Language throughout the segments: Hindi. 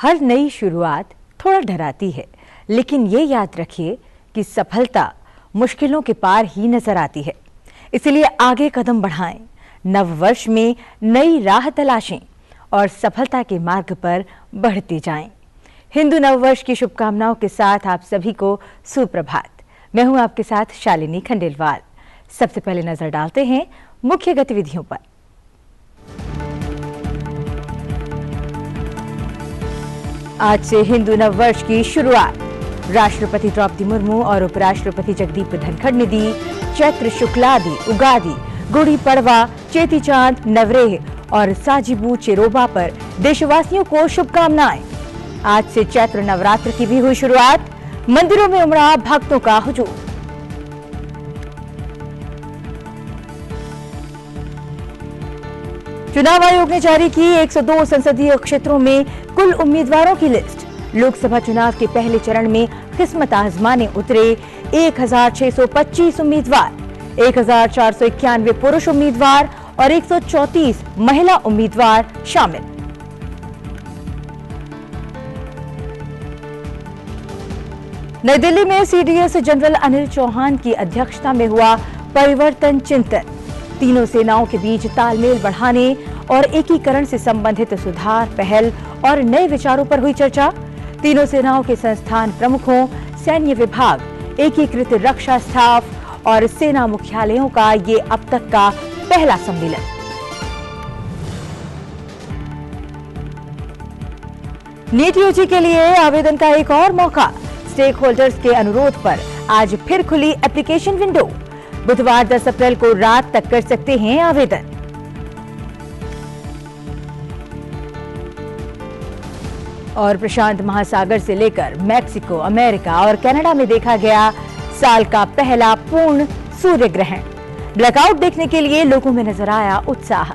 हर नई शुरुआत थोड़ा डराती है, लेकिन ये याद रखिए कि सफलता मुश्किलों के पार ही नजर आती है। इसलिए आगे कदम बढ़ाएं, नव वर्ष में नई राह तलाशें और सफलता के मार्ग पर बढ़ते जाएं। हिंदू नववर्ष की शुभकामनाओं के साथ आप सभी को सुप्रभात। मैं हूं आपके साथ शालिनी खंडेलवाल। सबसे पहले नजर डालते हैं मुख्य गतिविधियों पर। आज से हिंदू नववर्ष की शुरुआत। राष्ट्रपति द्रौपदी मुर्मू और उपराष्ट्रपति जगदीप धनखड़ ने दी चैत्र शुक्लादि, उगादि, गुड़ी पड़वा, चेती चांद, नवरेह और साजिबू चेरोबा पर देशवासियों को शुभकामनाएं। आज से चैत्र नवरात्र की भी हुई शुरुआत। मंदिरों में उमड़ा भक्तों का हुजूम। चुनाव आयोग ने जारी की 102 संसदीय क्षेत्रों में कुल उम्मीदवारों की लिस्ट। लोकसभा चुनाव के पहले चरण में किस्मत आजमाने उतरे 1625 उम्मीदवार, 1491 पुरुष उम्मीदवार और 134 महिला उम्मीदवार शामिल। नई दिल्ली में सीडीएस जनरल अनिल चौहान की अध्यक्षता में हुआ परिवर्तन चिंतन। तीनों सेनाओं के बीच तालमेल बढ़ाने और एकीकरण से संबंधित सुधार, पहल और नए विचारों पर हुई चर्चा। तीनों सेनाओं के संस्थान प्रमुखों, सैन्य विभाग, एकीकृत रक्षा स्टाफ और सेना मुख्यालयों का ये अब तक का पहला सम्मेलन। नीट यूजी के लिए आवेदन का एक और मौका। स्टेक होल्डर्स के अनुरोध पर आज फिर खुली एप्लीकेशन विंडो। बुधवार 10 अप्रैल को रात तक कर सकते हैं आवेदन। और प्रशांत महासागर से लेकर मैक्सिको, अमेरिका और कनाडा में देखा गया साल का पहला पूर्ण सूर्य ग्रहण। ब्लैकआउट देखने के लिए लोगों में नजर आया उत्साह।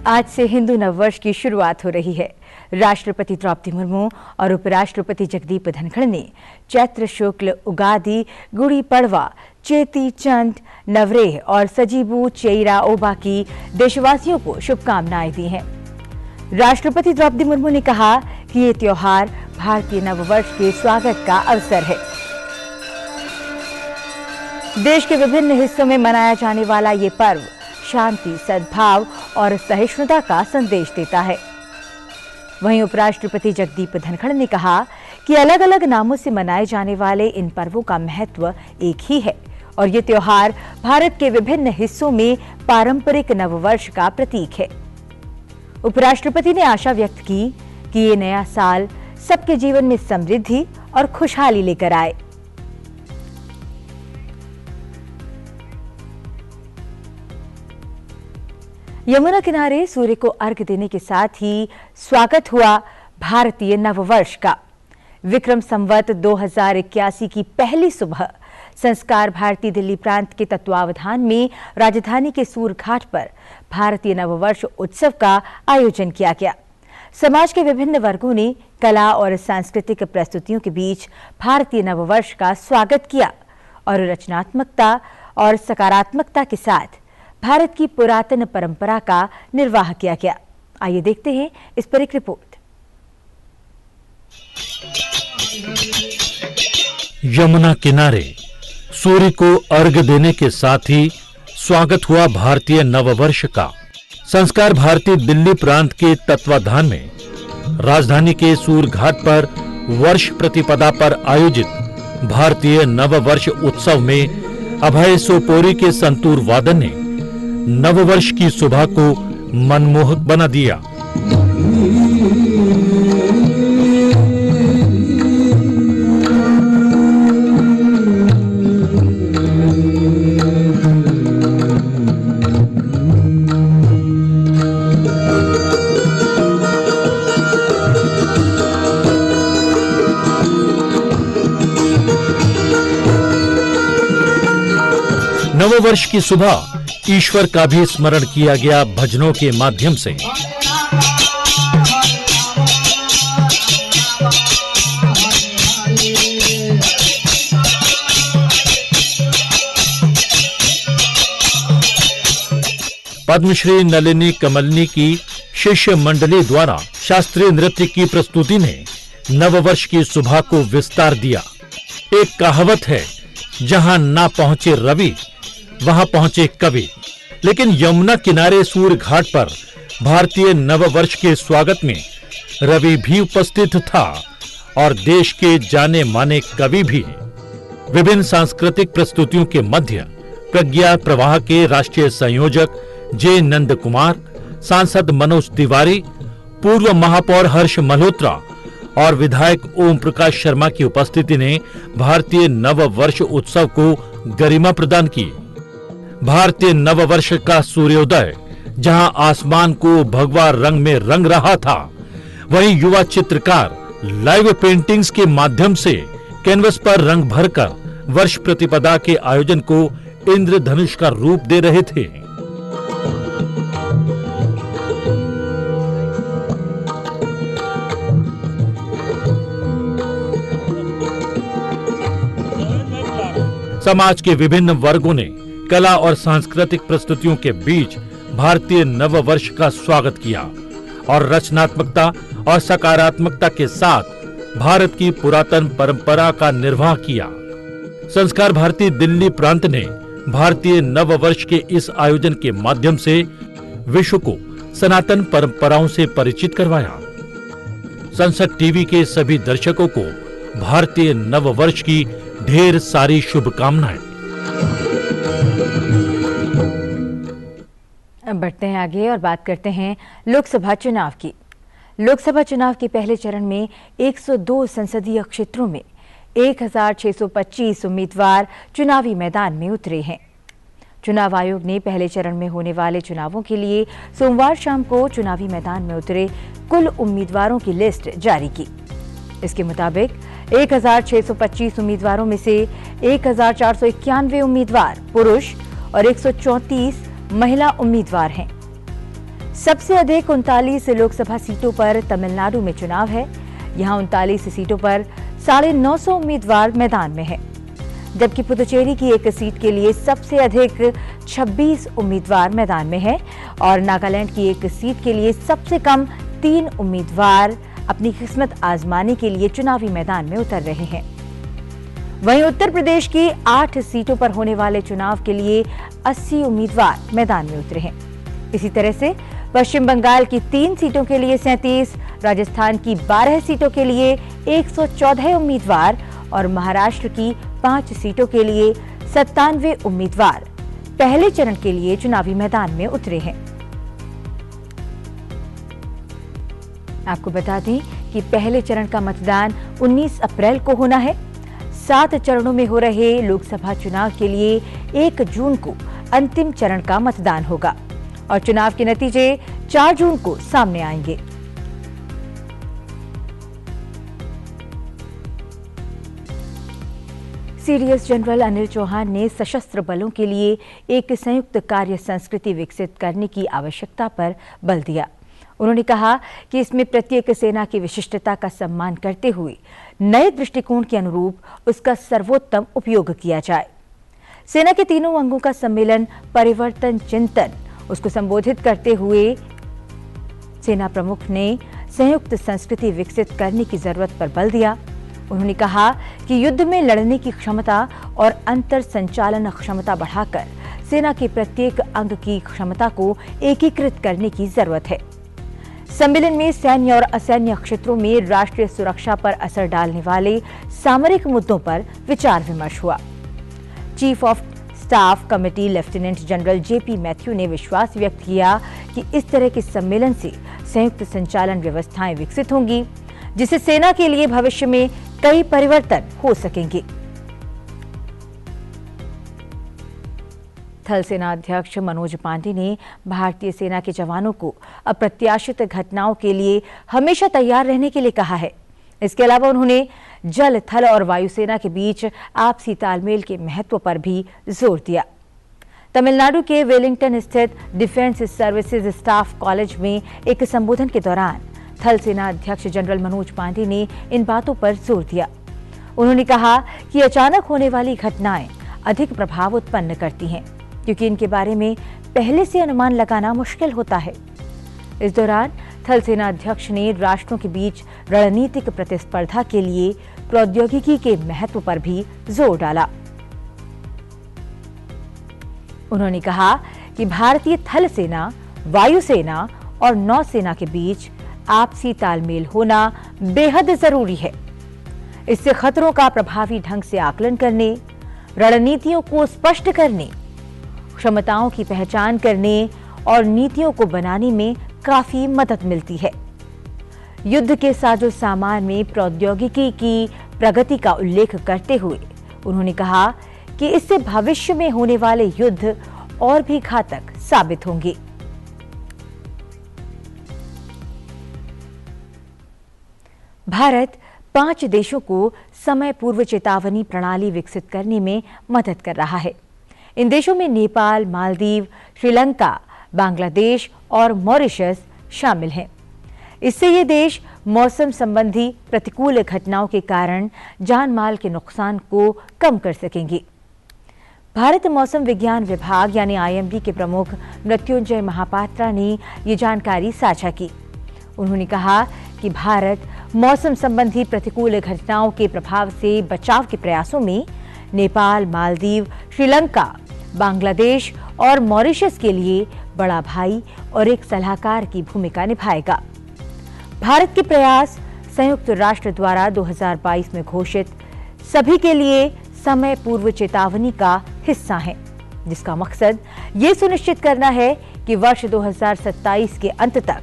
आज से हिंदू नववर्ष की शुरुआत हो रही है। राष्ट्रपति द्रौपदी मुर्मू और उपराष्ट्रपति जगदीप धनखड़ ने चैत्र शुक्ल, उगादि, गुड़ी पड़वा, चेती चंद, नवरेह और सजीबू चेइराओबा की देशवासियों को शुभकामनाएं दी हैं। राष्ट्रपति द्रौपदी मुर्मू ने कहा कि ये त्योहार भारतीय नववर्ष के स्वागत का अवसर है। देश के विभिन्न हिस्सों में मनाया जाने वाला ये पर्व शांति, सद्भाव और सहिष्णुता का संदेश देता है। वहीं उपराष्ट्रपति जगदीप धनखड़ ने कहा कि अलग अलग नामों से मनाए जाने वाले इन पर्वों का महत्व एक ही है और ये त्योहार भारत के विभिन्न हिस्सों में पारंपरिक नववर्ष का प्रतीक है। उपराष्ट्रपति ने आशा व्यक्त की कि ये नया साल सबके जीवन में समृद्धि और खुशहाली लेकर आए। यमुना किनारे सूर्य को अर्घ्य देने के साथ ही स्वागत हुआ भारतीय नववर्ष का। विक्रम संवत 2081 की पहली सुबह संस्कार भारती दिल्ली प्रांत के तत्वावधान में राजधानी के सूरघाट पर भारतीय नववर्ष उत्सव का आयोजन किया गया। समाज के विभिन्न वर्गों ने कला और सांस्कृतिक प्रस्तुतियों के बीच भारतीय नववर्ष का स्वागत किया और रचनात्मकता और सकारात्मकता के साथ भारत की पुरातन परंपरा का निर्वाह किया गया। आइए देखते हैं इस पर एक रिपोर्ट। यमुना किनारे सूर्य को अर्घ्य देने के साथ ही स्वागत हुआ भारतीय नववर्ष का। संस्कार भारती दिल्ली प्रांत के तत्वाधान में राजधानी के सूरघाट पर वर्ष प्रतिपदा पर आयोजित भारतीय नववर्ष उत्सव में अभय सोपोरी के संतूर वादन ने नववर्ष की सुबह को मनमोहक बना दिया। नववर्ष की सुबह ईश्वर का भी स्मरण किया गया भजनों के माध्यम से। पद्मश्री नलिनी कमलनी की शिष्य मंडली द्वारा शास्त्रीय नृत्य की प्रस्तुति ने नववर्ष की सुबह को विस्तार दिया। एक कहावत है, जहां ना पहुंचे रवि वहां पहुंचे कवि। लेकिन यमुना किनारे सूर्य घाट पर भारतीय नववर्ष के स्वागत में रवि भी उपस्थित था और देश के जाने माने कवि भी। विभिन्न सांस्कृतिक प्रस्तुतियों के मध्य प्रज्ञा प्रवाह के राष्ट्रीय संयोजक जे नंद कुमार, सांसद मनोज तिवारी, पूर्व महापौर हर्ष मल्होत्रा और विधायक ओम प्रकाश शर्मा की उपस्थिति ने भारतीय नववर्ष उत्सव को गरिमा प्रदान की। भारतीय नववर्ष का सूर्योदय जहां आसमान को भगवा रंग में रंग रहा था, वहीं युवा चित्रकार लाइव पेंटिंग्स के माध्यम से कैनवस पर रंग भरकर वर्ष प्रतिपदा के आयोजन को इंद्रधनुष का रूप दे रहे थे। समाज के विभिन्न वर्गों ने कला और सांस्कृतिक प्रस्तुतियों के बीच भारतीय नववर्ष का स्वागत किया और रचनात्मकता और सकारात्मकता के साथ भारत की पुरातन परंपरा का निर्वाह किया। संस्कार भारती दिल्ली प्रांत ने भारतीय नववर्ष के इस आयोजन के माध्यम से विश्व को सनातन परंपराओं से परिचित करवाया। संसद टीवी के सभी दर्शकों को भारतीय नववर्ष की ढेर सारी शुभकामनाएं। अब बढ़ते हैं आगे और बात करते हैं लोकसभा चुनाव की। लोकसभा चुनाव के पहले चरण में 102 संसदीय क्षेत्रों में 1625 उम्मीदवार चुनावी मैदान में उतरे हैं। चुनाव आयोग ने पहले चरण में होने वाले चुनावों के लिए सोमवार शाम को चुनावी मैदान में उतरे कुल उम्मीदवारों की लिस्ट जारी की। इसके मुताबिक 1625 उम्मीदवारों में से 1491 उम्मीदवार पुरुष और 134 महिला उम्मीदवार हैं। सबसे अधिक 39 लोकसभा सीटों पर तमिलनाडु में चुनाव है। यहां 39 सीटों पर 950 उम्मीदवार मैदान में हैं, जबकि पुदुचेरी की एक सीट के लिए सबसे अधिक 26 उम्मीदवार मैदान में हैं और नागालैंड की एक सीट के लिए सबसे कम 3 उम्मीदवार अपनी किस्मत आजमाने के लिए चुनावी मैदान में उतर रहे हैं। वहीं उत्तर प्रदेश की 8 सीटों पर होने वाले चुनाव के लिए 80 उम्मीदवार मैदान में उतरे हैं। इसी तरह से पश्चिम बंगाल की 3 सीटों के लिए 37, राजस्थान की 12 सीटों के लिए 114 उम्मीदवार और महाराष्ट्र की 5 सीटों के लिए 97 उम्मीदवार पहले चरण के लिए चुनावी मैदान में उतरे हैं। आपको बता दें कि पहले चरण का मतदान 19 अप्रैल को होना है। 7 चरणों में हो रहे लोकसभा चुनाव के लिए 1 जून को अंतिम चरण का मतदान होगा और चुनाव के नतीजे 4 जून को सामने आएंगे। सीडीएस जनरल अनिल चौहान ने सशस्त्र बलों के लिए एक संयुक्त कार्य संस्कृति विकसित करने की आवश्यकता पर बल दिया। उन्होंने कहा कि इसमें प्रत्येक सेना की विशिष्टता का सम्मान करते हुए नए दृष्टिकोण के अनुरूप उसका सर्वोत्तम उपयोग किया जाए। सेना के तीनों अंगों का सम्मेलन परिवर्तन चिंतन उसको संबोधित करते हुए सेना प्रमुख ने संयुक्त संस्कृति विकसित करने की जरूरत पर बल दिया। उन्होंने कहा कि युद्ध में लड़ने की क्षमता और अंतर संचालन क्षमता बढ़ाकर सेना के प्रत्येक अंग की क्षमता को एकीकृत करने की जरूरत है। सम्मेलन में सैन्य और असैन्य क्षेत्रों में राष्ट्रीय सुरक्षा पर असर डालने वाले सामरिक मुद्दों पर विचार विमर्श हुआ। Chief of staff committee lieutenant general JP Matthew ने विश्वास व्यक्त किया कि इस तरह के सम्मेलन से संयुक्त संचालन व्यवस्थाएं विकसित होंगी, जिससे सेना के लिए भविष्य में कई परिवर्तन हो सकेंगे। थल सेना अध्यक्ष मनोज पांडे ने भारतीय सेना के जवानों को अप्रत्याशित घटनाओं के लिए हमेशा तैयार रहने के लिए कहा है। इसके अलावा उन्होंने जल, थल और वायुसेना के बीच आपसी तालमेल के महत्व पर भी जोर दिया। तमिलनाडु के वेलिंगटन स्थित डिफेंस सर्विसेज स्टाफ कॉलेज में एक संबोधन के दौरान थल सेना अध्यक्ष जनरल मनोज पांडे ने इन बातों पर जोर दिया। उन्होंने कहा कि अचानक होने वाली घटनाएं अधिक प्रभाव उत्पन्न करती हैं, क्योंकि इनके बारे में पहले से अनुमान लगाना मुश्किल होता है। इस दौरान थल सेना अध्यक्ष ने राष्ट्रों के बीच रणनीतिक प्रतिस्पर्धा के लिए प्रौद्योगिकी के महत्व पर भी जोर डाला। उन्होंने कहा कि भारतीय थल सेना, वायुसेना और नौसेना के बीच आपसी तालमेल होना बेहद जरूरी है। इससे खतरों का प्रभावी ढंग से आकलन करने, रणनीतियों को स्पष्ट करने, क्षमताओं की पहचान करने और नीतियों को बनाने में काफी मदद मिलती है। युद्ध के साजो सामान में प्रौद्योगिकी की प्रगति का उल्लेख करते हुए उन्होंने कहा कि इससे भविष्य में होने वाले युद्ध और भी घातक साबित होंगे। भारत 5 देशों को समय पूर्व चेतावनी प्रणाली विकसित करने में मदद कर रहा है। इन देशों में नेपाल, मालदीव, श्रीलंका, बांग्लादेश और मॉरिशस शामिल हैं। इससे ये देश मौसम संबंधी प्रतिकूल घटनाओं के कारण जान माल के नुकसान को कम कर सकेंगे। भारत मौसम विज्ञान विभाग यानी IMD के प्रमुख मृत्युंजय महापात्रा ने ये जानकारी साझा की। उन्होंने कहा कि भारत मौसम संबंधी प्रतिकूल घटनाओं के प्रभाव से बचाव के प्रयासों में नेपाल, मालदीव, श्रीलंका, बांग्लादेश और मॉरिशस के लिए बड़ा भाई और एक सलाहकार की भूमिका निभाएगा। भारत के प्रयास संयुक्त राष्ट्र द्वारा 2022 में घोषित सभी के लिए समय पूर्व चेतावनी का हिस्सा है, जिसका मकसद ये सुनिश्चित करना है कि वर्ष 2027 के अंत तक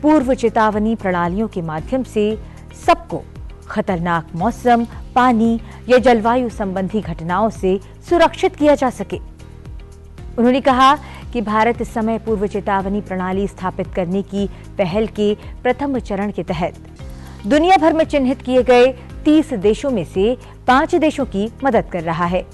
पूर्व चेतावनी प्रणालियों के माध्यम से सबको खतरनाक मौसम, पानी या जलवायु संबंधी घटनाओं से सुरक्षित किया जा सके। उन्होंने कहा कि भारत समय पूर्व चेतावनी प्रणाली स्थापित करने की पहल के प्रथम चरण के तहत दुनिया भर में चिन्हित किए गए 30 देशों में से 5 देशों की मदद कर रहा है।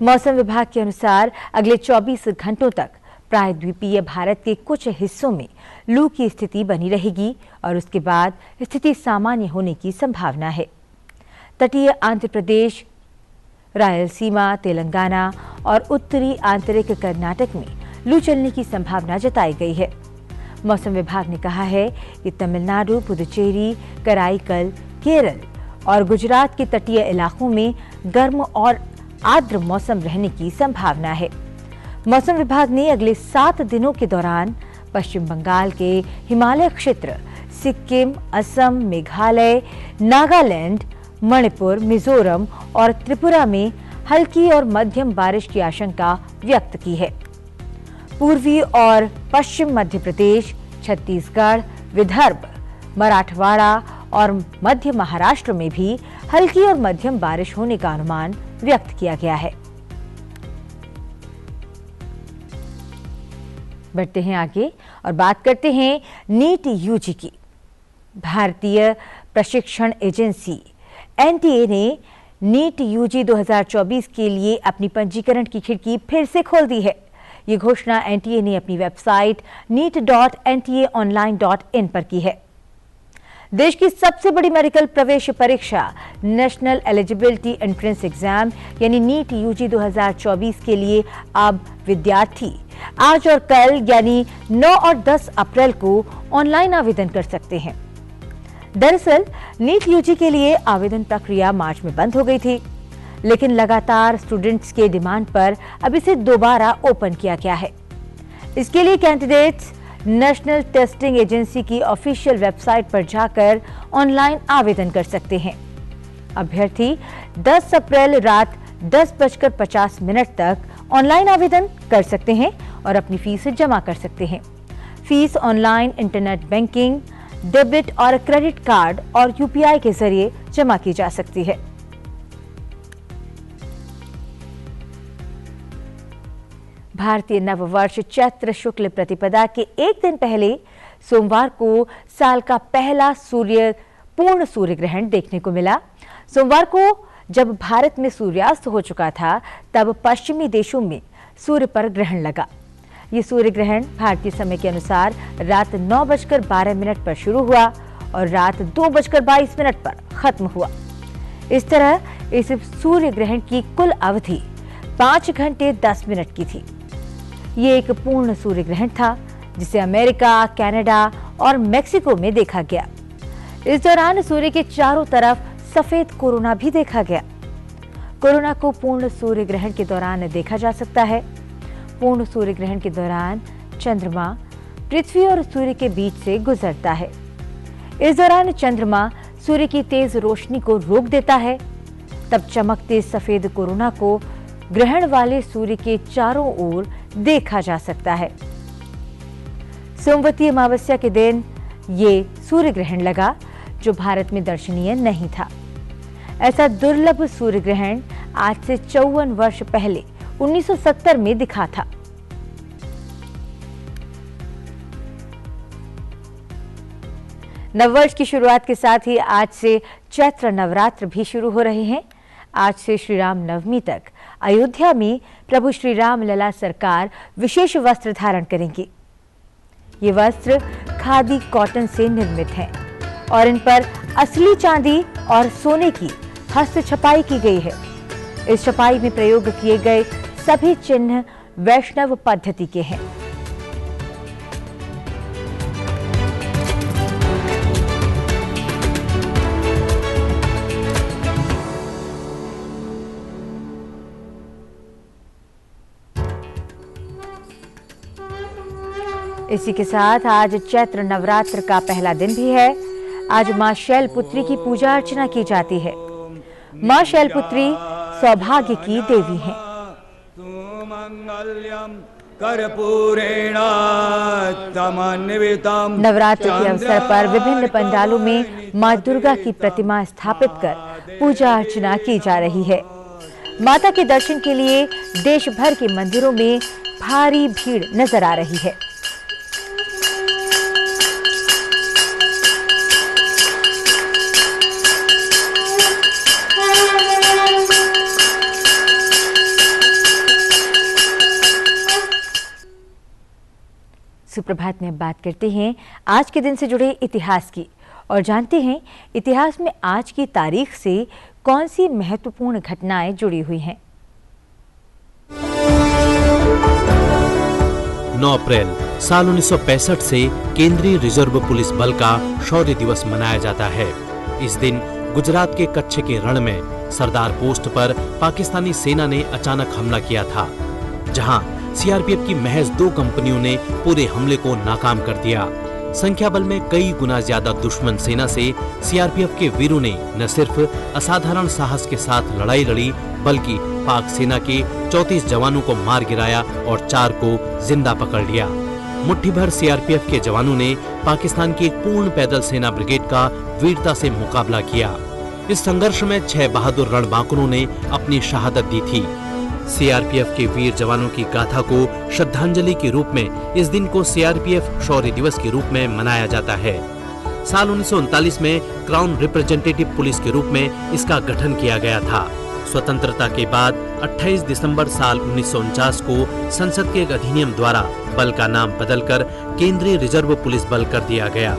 मौसम विभाग के अनुसार अगले 24 घंटों तक प्रायद्वीपीय भारत के कुछ हिस्सों में लू की स्थिति बनी रहेगी और उसके बाद स्थिति सामान्य होने की संभावना है। तटीय आंध्र प्रदेश, रायलसीमा, तेलंगाना और उत्तरी आंतरिक कर्नाटक में लू चलने की संभावना जताई गई है। मौसम विभाग ने कहा है कि तमिलनाडु, पुदुचेरी, कराईकल, केरल और गुजरात के तटीय इलाकों में गर्म और आर्द्र मौसम रहने की संभावना है। मौसम विभाग ने अगले 7 दिनों के दौरान पश्चिम बंगाल के हिमालय क्षेत्र, सिक्किम, असम, मेघालय, नागालैंड, मणिपुर, मिजोरम और त्रिपुरा में हल्की और मध्यम बारिश की आशंका व्यक्त की है। पूर्वी और पश्चिम मध्य प्रदेश, छत्तीसगढ़, विदर्भ, मराठवाड़ा और मध्य महाराष्ट्र में भी हल्की और मध्यम बारिश होने का अनुमान व्यक्त किया गया है। बढ़ते हैं आगे और बात करते हैं नीट यूजी की। भारतीय प्रशिक्षण एजेंसी NTA ने नीट यूजी 2024 के लिए अपनी पंजीकरण की खिड़की फिर से खोल दी है। ये घोषणा NTA ने अपनी वेबसाइट neet.ntaonline.in पर की है। देश की सबसे बड़ी मेडिकल प्रवेश परीक्षा नेशनल एलिजिबिलिटी एंट्रेंस एग्जाम यानी नीट यूजी 2024 के लिए अब विद्यार्थी आज और कल यानी 9 और 10 अप्रैल को ऑनलाइन आवेदन कर सकते हैं। दरअसल नीट यूजी के लिए आवेदन प्रक्रिया मार्च में बंद हो गई थी, लेकिन लगातार स्टूडेंट्स के डिमांड पर अब इसे दोबारा ओपन किया गया है। इसके लिए कैंडिडेट्स नेशनल टेस्टिंग एजेंसी की ऑफिशियल वेबसाइट पर जाकर ऑनलाइन आवेदन कर सकते हैं। अभ्यर्थी 10 अप्रैल रात 10:50 तक ऑनलाइन आवेदन कर सकते हैं और अपनी फीस जमा कर सकते हैं। Fees online internet banking, debit और क्रेडिट कार्ड और UPI के जरिए जमा की जा सकती है। भारतीय नववर्ष चैत्र शुक्ल प्रतिपदा के एक दिन पहले सोमवार को साल का पहला पूर्ण सूर्य ग्रहण देखने को मिला। सोमवार को जब भारत में सूर्यास्त हो चुका था, तब पश्चिमी देशों में सूर्य पर ग्रहण लगा। ये सूर्य ग्रहण भारतीय समय के अनुसार रात 9:12 पर शुरू हुआ और रात 2:22 पर खत्म हुआ। इस तरह इस सूर्य ग्रहण की कुल अवधि 5 घंटे 10 मिनट की थी। ये एक पूर्ण सूर्य ग्रहण था जिसे अमेरिका, कनाडा और मेक्सिको में देखा गया। इस दौरान सूर्य के चारों तरफ सफेद कोरोना भी देखा गया। कोरोना को पूर्ण सूर्य ग्रहण के दौरान देखा जा सकता है। पूर्ण सूर्य ग्रहण के दौरान चंद्रमा पृथ्वी और सूर्य के बीच से गुजरता है। इस दौरान चंद्रमा सूर्य की तेज रोशनी को रोक देता है। तब चमकते सफेद कोरोना को ग्रहण वाले सूर्य के चारों ओर देखा जा सकता है। सोमवती अमावस्या के दिन ये सूर्य ग्रहण लगा जो भारत में दर्शनीय नहीं था। ऐसा दुर्लभ सूर्य ग्रहण आज से 54 वर्ष पहले 1970 में दिखा था। नववर्ष की शुरुआत के साथ ही आज से चैत्र नवरात्र भी शुरू हो रहे हैं। आज से श्री राम नवमी तक अयोध्या में प्रभु श्री राम लला सरकार विशेष वस्त्र धारण करेंगी। ये वस्त्र खादी कॉटन से निर्मित हैं और इन पर असली चांदी और सोने की हस्त छपाई की गई है। इस छपाई में प्रयोग किए गए सभी चिन्ह वैष्णव पद्धति के हैं। इसी के साथ आज चैत्र नवरात्र का पहला दिन भी है। आज मां शैलपुत्री की पूजा अर्चना की जाती है। मां शैलपुत्री सौभाग्य की देवी हैं। नवरात्र के अवसर पर विभिन्न पंडालों में मां दुर्गा की प्रतिमा स्थापित कर पूजा अर्चना की जा रही है। माता के दर्शन के लिए देश भर के मंदिरों में भारी भीड़ नजर आ रही है। सुप्रभात में बात करते हैं आज के दिन से जुड़े इतिहास की और जानते हैं इतिहास में आज की तारीख से कौन सी महत्वपूर्ण घटनाएं जुड़ी हुई हैं। 9 अप्रैल साल 1965 से केंद्रीय रिजर्व पुलिस बल का शौर्य दिवस मनाया जाता है। इस दिन गुजरात के कच्छ के रण में सरदार पोस्ट पर पाकिस्तानी सेना ने अचानक हमला किया था, जहां सीआरपीएफ की महज 2 कंपनियों ने पूरे हमले को नाकाम कर दिया। संख्या बल में कई गुना ज्यादा दुश्मन सेना से सीआरपीएफ के वीरों ने न सिर्फ असाधारण साहस के साथ लड़ाई लड़ी, बल्कि पाक सेना के 34 जवानों को मार गिराया और 4 को जिंदा पकड़ लिया। मुट्ठी भर सीआरपीएफ के जवानों ने पाकिस्तान की एक पूर्ण पैदल सेना ब्रिगेड का वीरता से मुकाबला किया। इस संघर्ष में 6 बहादुर रणबांकुरों ने अपनी शहादत दी थी। सीआरपीएफ के वीर जवानों की गाथा को श्रद्धांजलि के रूप में इस दिन को सीआरपीएफ शौर्य दिवस के रूप में मनाया जाता है। साल 1939 में क्राउन रिप्रेजेंटेटिव पुलिस के रूप में इसका गठन किया गया था। स्वतंत्रता के बाद 28 दिसंबर साल 1949 को संसद के एक अधिनियम द्वारा बल का नाम बदलकर केंद्रीय रिजर्व पुलिस बल कर दिया गया।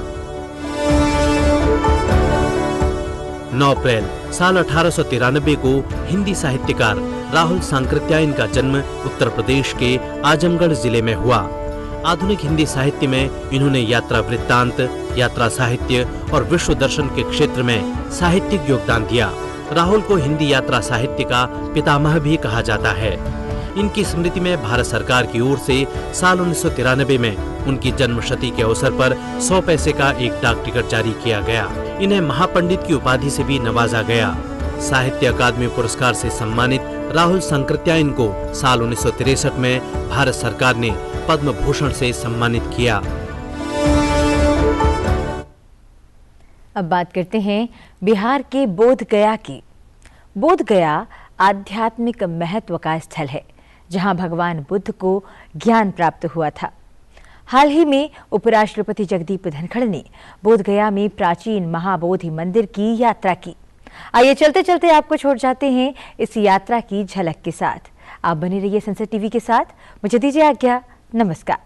9 अप्रैल साल 1893 को हिंदी साहित्यकार राहुल सांकृत्यायन का जन्म उत्तर प्रदेश के आजमगढ़ जिले में हुआ। आधुनिक हिंदी साहित्य में इन्होंने यात्रा वृत्तांत, यात्रा साहित्य और विश्व दर्शन के क्षेत्र में साहित्यिक योगदान दिया। राहुल को हिंदी यात्रा साहित्य का पितामह भी कहा जाता है। इनकी स्मृति में भारत सरकार की ओर से साल 1993 में उनकी जन्मशती के अवसर पर 100 पैसे का एक डाक टिकट जारी किया गया। इन्हें महापंडित की उपाधि से भी नवाजा गया। साहित्य अकादमी पुरस्कार से सम्मानित राहुल सांकृत्यायन को साल 1963 में भारत सरकार ने पद्म भूषण से सम्मानित किया। अब बात करते हैं बिहार के बोध गया की। बोध गया आध्यात्मिक महत्व का स्थल है, जहां भगवान बुद्ध को ज्ञान प्राप्त हुआ था। हाल ही में उपराष्ट्रपति जगदीप धनखड़ ने बोध गया में प्राचीन महाबोधि मंदिर की यात्रा की। आइए चलते चलते आपको छोड़ जाते हैं इस यात्रा की झलक के साथ। आप बने रहिए संसद टीवी के साथ। मुझे दीजिए आज्ञा। नमस्कार।